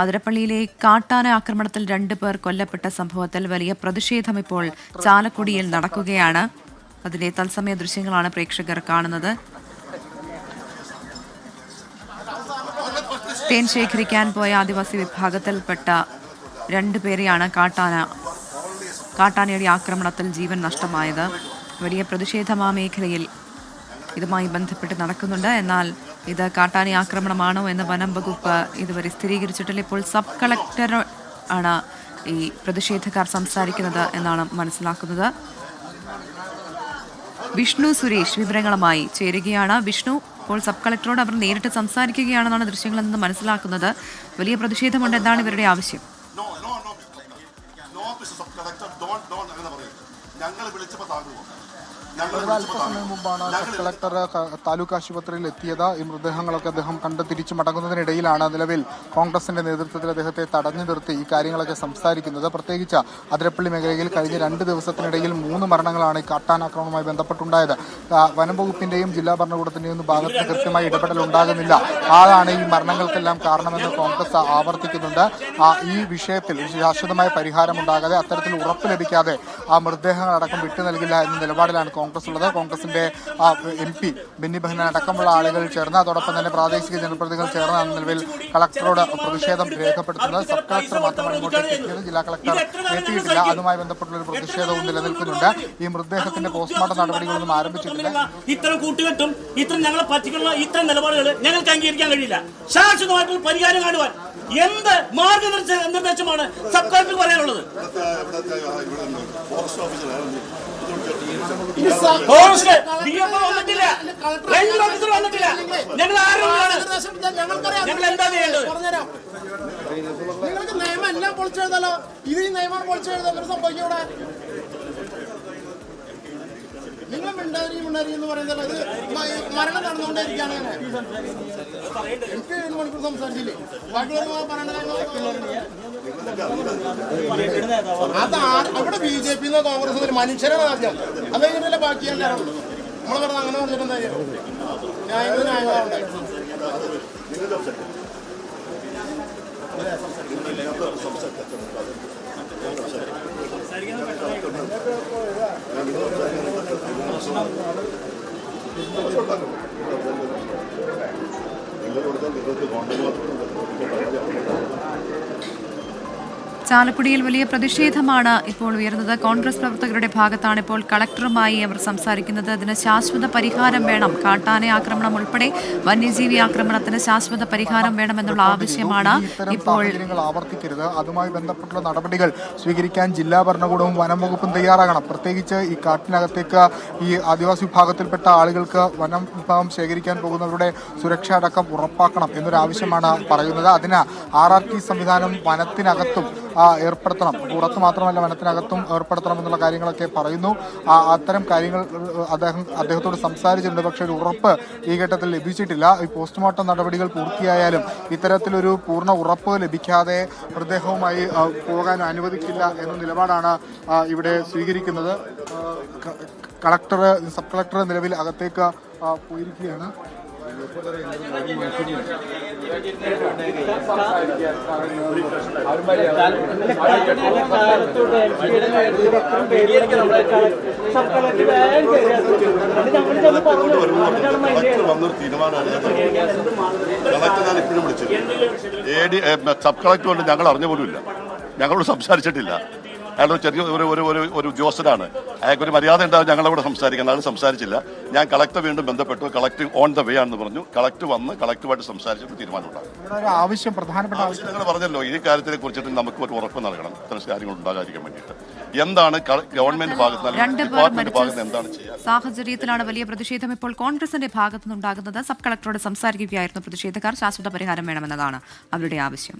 അതിരപ്പള്ളിയിലെ കാട്ടാന ആക്രമണത്തിൽ 2 പേർ കൊല്ലപ്പെട്ട സംഭവത്തിൽ വലിയ പ്രതിഷേധം ഇപ്പോൾ ചാലക്കുടിയിൽ നടക്കുകയാണ്. അതിലെ തത്സമയ ദൃശ്യങ്ങളാണ് പ്രേക്ഷകർ കാണുന്നത്. തേൻ ശേഖരിക്കാൻ പോയ ആദിവാസി വിഭാഗത്തിൽപ്പെട്ട 2 പേരെയാണ് കാട്ടാനയുടെ ആക്രമണത്തിൽ ജീവൻ നഷ്ടമായത്. വലിയ പ്രതിഷേധം ആ മേഖലയിൽ ഇതുമായി ബന്ധപ്പെട്ട് നടക്കുന്നുണ്ട്. എന്നാൽ ഇത് കാട്ടാന ആക്രമണമാണോ എന്ന് വനം വകുപ്പ് ഇതുവരെ സ്ഥിരീകരിച്ചിട്ടില്ല. ഇപ്പോൾ സബ് കളക്ടർ ആണ് ഈ പ്രതിഷേധക്കാർ സംസാരിക്കുന്നത് എന്നാണ് മനസ്സിലാക്കുന്നത്. വിഷ്ണു സുരേഷ് വിവരങ്ങളുമായി ചേരുകയാണ്. വിഷ്ണു, ഇപ്പോൾ സബ് കളക്ടറോട് അവർ നേരിട്ട് സംസാരിക്കുകയാണെന്നാണ് ദൃശ്യങ്ങളിൽ നിന്ന് മനസ്സിലാക്കുന്നത്. വലിയ പ്രതിഷേധമുണ്ട്. എന്താണ് ഇവരുടെ ആവശ്യം? അല്പസമയം മുമ്പാണ് സബ് കളക്ടർ താലൂക്ക് ആശുപത്രിയിൽ എത്തിയത്. ഈ മൃതദേഹങ്ങളൊക്കെ അദ്ദേഹം കണ്ട് തിരിച്ചു മടങ്ങുന്നതിനിടയിലാണ് നിലവിൽ കോൺഗ്രസിന്റെ നേതൃത്വത്തിൽ അദ്ദേഹത്തെ തടഞ്ഞു നിർത്തി ഈ കാര്യങ്ങളൊക്കെ സംസാരിക്കുന്നത്. പ്രത്യേകിച്ച് അതിരപ്പള്ളി മേഖലയിൽ കഴിഞ്ഞ 2 ദിവസത്തിനിടയിൽ 3 മരണങ്ങളാണ് ഈ കാട്ടാനാക്രമണവുമായി ബന്ധപ്പെട്ടുണ്ടായത്. വനം വകുപ്പിന്റെയും ജില്ലാ ഭരണകൂടത്തിന്റെയും ഭാഗത്ത് കൃത്യമായി ഇടപെടൽ ഉണ്ടാകുന്നില്ല. അതാണ് ഈ മരണങ്ങൾക്കെല്ലാം കാരണമെന്ന് കോൺഗ്രസ് ആവർത്തിക്കുന്നുണ്ട്. ഈ വിഷയത്തിൽ ശാശ്വതമായ പരിഹാരമുണ്ടാകാതെ, അത്തരത്തിൽ ഉറപ്പ് ലഭിക്കാതെ ആ മൃതദേഹങ്ങളടക്കം വിട്ടു നൽകില്ല എന്ന നിലപാടിലാണ് കോൺഗ്രസ് ഉള്ളത്. കോൺഗ്രസിന്റെ MP ബെന്നി ബെഹനാൻ അടക്കമുള്ള ആളുകൾ ചേർന്ന്, അതോടൊപ്പം തന്നെ പ്രാദേശിക ജനപ്രതിനിധികൾ ചേർന്നാണ് നിലവിൽ കളക്ടറോട് പ്രതിഷേധം രേഖപ്പെടുത്തുന്നത്. സബ് കളക്ടർ മാത്രമാണ് ഇങ്ങോട്ടേക്ക് എത്തിയത്. ജില്ലാ കളക്ടർ എത്തിയിട്ടില്ല. അതുമായി ബന്ധപ്പെട്ടുള്ള ഒരു പ്രതിഷേധവും നിലനിൽക്കുന്നുണ്ട്. ഈ മൃതദേഹത്തിന്റെ പോസ്റ്റ്മോർട്ടം നടപടികളൊന്നും ആരംഭിച്ചിട്ടില്ല. ഇത്തരം കൂട്ടുകെട്ടും ഇത്തരം ഞങ്ങളെ പറ്റിക്കുന്ന ഇത്തരം നിലപാടുകൾ ഞങ്ങൾക്ക് അംഗീകരിക്കാൻ കഴിയില്ല. ശാശ്വതമായിട്ടുള്ള പരിഹാരം കാണുവാൻ എന്ത് മാർഗനിർദ്ദേശമാണ് സബ് കളക്ടർ പറയാനുള്ളത്? ഞങ്ങൾ എന്താ ചെയ്യേണ്ടത്? നിങ്ങൾക്ക് നിയമം എല്ലാം പൊളിച്ചെഴുതല്ലോ. ഇത് ഈ നിയമം പൊളിച്ചെഴുതാൻ ഒരു സംഭവിക്കൂടെ? നിങ്ങൾ മിണ്ടാരി എന്ന് പറയുന്നത് ഇത് മരണം നടന്നുകൊണ്ടേയിരിക്കുകയാണ്. എനിക്ക് 7 മണിക്കൂർ സംസാരിച്ചില്ലേ? ബാക്കിയുള്ള പറയേണ്ട അത് അവിടെ BJP കോൺഗ്രസ് മനുഷ്യരാണ് ആദ്യം. അത് കഴിഞ്ഞിട്ടല്ലേ ബാക്കിയാണ്. നമ്മൾ പറഞ്ഞത് അങ്ങനെ പറഞ്ഞിട്ട് എന്താ ന്യായങ്ങളുണ്ടായി. ചാലക്കുടിയിൽ വലിയ പ്രതിഷേധമാണ് ഇപ്പോൾ ഉയർന്നത്. കോൺഗ്രസ് പ്രവർത്തകരുടെ ഭാഗത്താണ് ഇപ്പോൾ കളക്ടറുമായി അവർ സംസാരിക്കുന്നത്. അതിന് ശാശ്വത പരിഹാരം വേണം. കാട്ടാന ആക്രമണം ഉൾപ്പെടെ വന്യജീവി ആക്രമണത്തിന് ശാശ്വത പരിഹാരം വേണമെന്നുള്ള ആവശ്യമാണ് ഇപ്പോൾ. ആവർത്തിക്കരുത്. അതുമായി ബന്ധപ്പെട്ടുള്ള നടപടികൾ സ്വീകരിക്കാൻ ജില്ലാ ഭരണകൂടവും വനം വകുപ്പും തയ്യാറാകണം. പ്രത്യേകിച്ച് ഈ കാട്ടിനകത്തേക്ക് ഈ ആദിവാസി വിഭാഗത്തിൽപ്പെട്ട ആളുകൾക്ക് വനം വിഭാഗം ശേഖരിക്കാൻ പോകുന്നവരുടെ സുരക്ഷ അടക്കം ഉറപ്പാക്കണം എന്നൊരാവശ്യമാണ് പറയുന്നത്. അതിന് RRT സംവിധാനം വനത്തിനകത്തും ഏർപ്പെടുത്തണം. പുറത്ത് മാത്രമല്ല, വനത്തിനകത്തും ഏർപ്പെടുത്തണം എന്നുള്ള കാര്യങ്ങളൊക്കെ പറയുന്നു. അത്തരം കാര്യങ്ങൾ അദ്ദേഹത്തോട് സംസാരിച്ചിട്ടുണ്ട്. പക്ഷേ ഒരു ഉറപ്പ് ഈ ഘട്ടത്തിൽ ലഭിച്ചിട്ടില്ല. ഈ പോസ്റ്റ്മോർട്ടം നടപടികൾ പൂർത്തിയായാലും ഇത്തരത്തിലൊരു പൂർണ്ണ ഉറപ്പ് ലഭിക്കാതെ മൃതദേഹവുമായി പോകാൻ അനുവദിക്കില്ല എന്ന നിലപാടാണ് ഇവിടെ സ്വീകരിക്കുന്നത്. കളക്ടർ, സബ് കളക്ടർ നിലവിൽ അകത്തേക്ക് പോയിരിക്കുകയാണ്. സബ് കളക്ടർ കൊണ്ട് ഞങ്ങൾ അറിഞ്ഞ പോലുമില്ല. ഞങ്ങളോട് സംസാരിച്ചിട്ടില്ല. അയാൾ ചെറിയ ഒരു ഉദ്യോഗസ്ഥനാണ്. അയാൾക്കൊരു മര്യാദ ഉണ്ടാവും ഞങ്ങളവിടെ സംസാരിക്കാൻ. അയാൾ സംസാരിച്ചില്ല. ഞാൻ കളക്ടർ വീണ്ടും ബന്ധപ്പെട്ടു. കളക്ടർ ഓൺ ദ വേ ആണെന്ന് പറഞ്ഞു. കളക്ടർ വന്ന് കളക്ടറുമായിട്ട് സംസാരിച്ചിട്ട് തീരുമാനമുണ്ടാകും. ആവശ്യം, പ്രധാനപ്പെട്ട ആവശ്യം നിങ്ങൾ പറഞ്ഞല്ലോ, ഈ കാര്യത്തിനെ കുറിച്ചിട്ട് നമുക്ക് ഒരു ഉറപ്പ് നൽകണം. ഇത്തരം കാര്യങ്ങൾ ഉണ്ടാകാതിരിക്കാൻ വേണ്ടിയിട്ട് എന്താണ് ഗവൺമെന്റ് ഭാഗത്ത് എന്താണ് ചെയ്യുക? സാഹചര്യത്തിലാണ് വലിയ പ്രതിഷേധം ഇപ്പോൾ കോൺഗ്രസിന്റെ ഭാഗത്തുനിന്നുണ്ടാകുന്നത്. സബ് കളക്ടറോട് സംസാരിക്കുകയായിരുന്നു പ്രതിഷേധക്കാർ. ശാശ്വത പരിഹാരം വേണമെന്നതാണ് അവരുടെ ആവശ്യം.